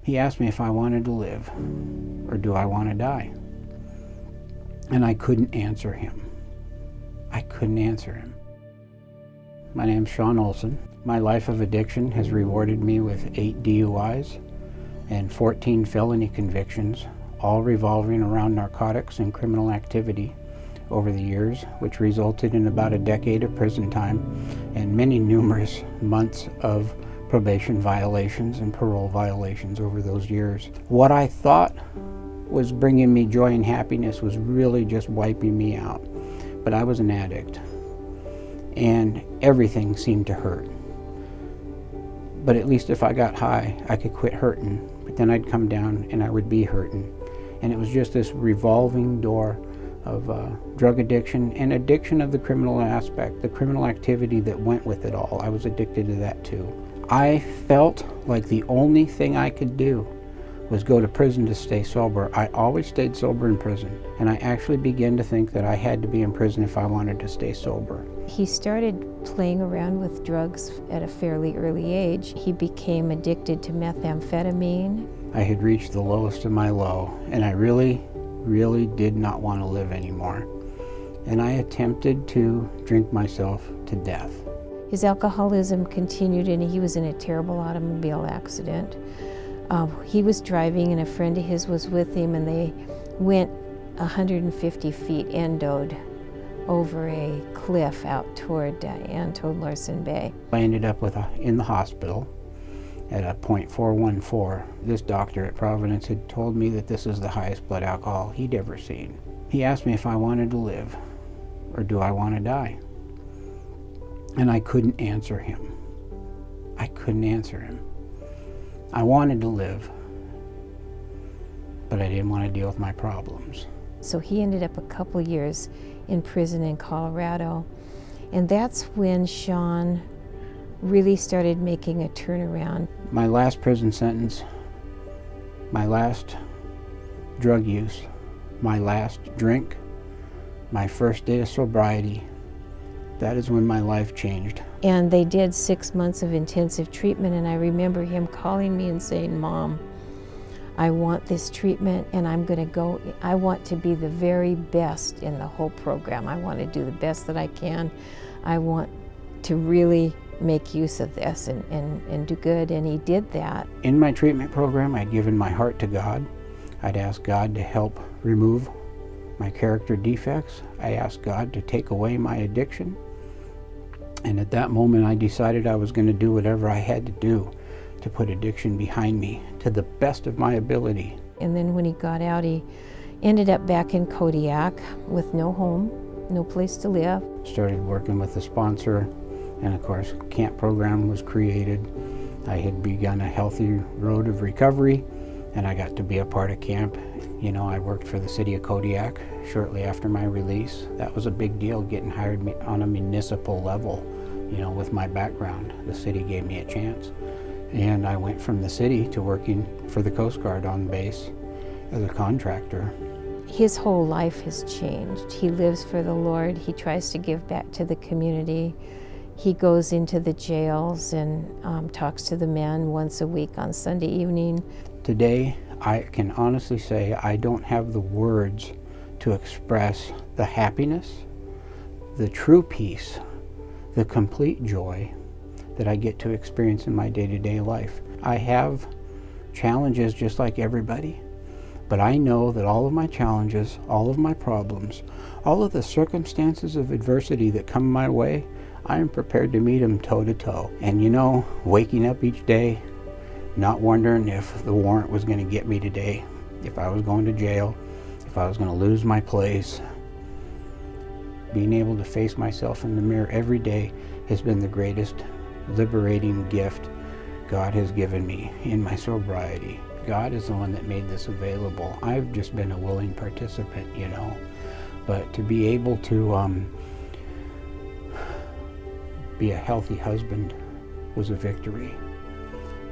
He asked me if I wanted to live or do I want to die. And I couldn't answer him. I couldn't answer him. My name's Shawn Olson. My life of addiction has rewarded me with 8 DUIs and 14 felony convictions, all revolving around narcotics and criminal activity over the years, which resulted in about a decade of prison time and many numerous months of probation violations and parole violations over those years. What I thought was bringing me joy and happiness was really just wiping me out. But I was an addict, and everything seemed to hurt. But at least if I got high, I could quit hurting. But then I'd come down and I would be hurting. And it was just this revolving door of drug addiction and addiction of the criminal aspect, the criminal activity that went with it all. I was addicted to that too. I felt like the only thing I could do was go to prison to stay sober. I always stayed sober in prison, and I actually began to think that I had to be in prison if I wanted to stay sober. He started playing around with drugs at a fairly early age. He became addicted to methamphetamine. I had reached the lowest of my low, and I really did not want to live anymore. And I attempted to drink myself to death. His alcoholism continued, and he was in a terrible automobile accident. He was driving, and a friend of his was with him, and they went 150 feet endoed over a cliff out toward Larson Bay. I ended up in the hospital at a .414. This doctor at Providence had told me that this is the highest blood alcohol he'd ever seen. He asked me if I wanted to live or do I want to die. And I couldn't answer him. I couldn't answer him. I wanted to live, but I didn't want to deal with my problems. So he ended up a couple years in prison in Colorado, and that's when Shawn really started making a turnaround. My last prison sentence, my last drug use, my last drink, my first day of sobriety, that is when my life changed. And they did 6 months of intensive treatment, and I remember him calling me and saying, "Mom, I want this treatment, and I'm going to go. I want to be the very best in the whole program. I want to do the best that I can. I want to really make use of this and do good," and he did that. In my treatment program, I'd given my heart to God. I'd asked God to help remove my character defects. I asked God to take away my addiction. And at that moment, I decided I was going to do whatever I had to do to put addiction behind me to the best of my ability. And then when he got out, he ended up back in Kodiak with no home, no place to live. Started working with a sponsor, and of course, camp program was created. I had begun a healthy road of recovery, and I got to be a part of camp. You know, I worked for the city of Kodiak shortly after my release. That was a big deal, getting hired on a municipal level. You know, with my background, the city gave me a chance. And I went from the city to working for the Coast Guard on base as a contractor. His whole life has changed. He lives for the Lord. He tries to give back to the community. He goes into the jails and talks to the men once a week on Sunday evening. Today, I can honestly say I don't have the words to express the happiness, the true peace, the complete joy that I get to experience in my day-to-day life. I have challenges just like everybody, but I know that all of my challenges, all of my problems, all of the circumstances of adversity that come my way, I am prepared to meet them toe-to-toe. And you know, waking up each day, not wondering if the warrant was going to get me today, if I was going to jail, if I was going to lose my place. Being able to face myself in the mirror every day has been the greatest liberating gift God has given me in my sobriety. God is the one that made this available. I've just been a willing participant, you know. But to be able to be a healthy husband was a victory.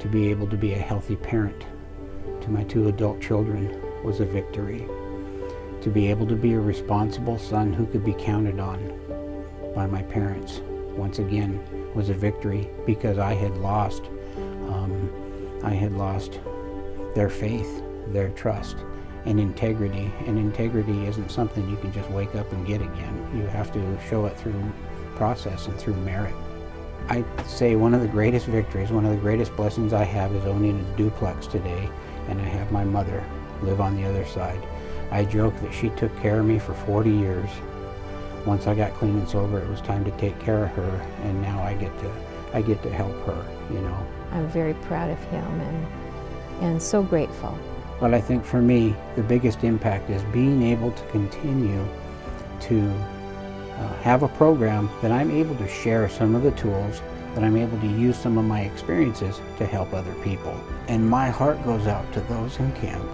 To be able to be a healthy parent to my 2 adult children was a victory. To be able to be a responsible son who could be counted on by my parents, once again, was a victory, because I had lost their faith, their trust, and integrity. And integrity isn't something you can just wake up and get again. You have to show it through process and through merit. I'd say one of the greatest victories, one of the greatest blessings I have is owning a duplex today, and I have my mother live on the other side. I joke that she took care of me for 40 years. Once I got clean and sober, it was time to take care of her, and now I get to help her, you know. I'm very proud of him and so grateful. But I think for me, the biggest impact is being able to continue to have a program that I'm able to share some of the tools, that I'm able to use some of my experiences to help other people. And my heart goes out to those in camp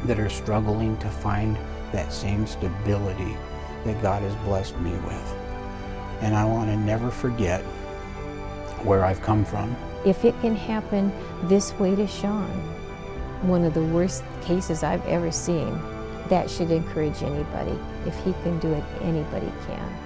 that are struggling to find that same stability that God has blessed me with. And I want to never forget where I've come from. If it can happen this way to Shawn, one of the worst cases I've ever seen, that should encourage anybody. If he can do it, anybody can.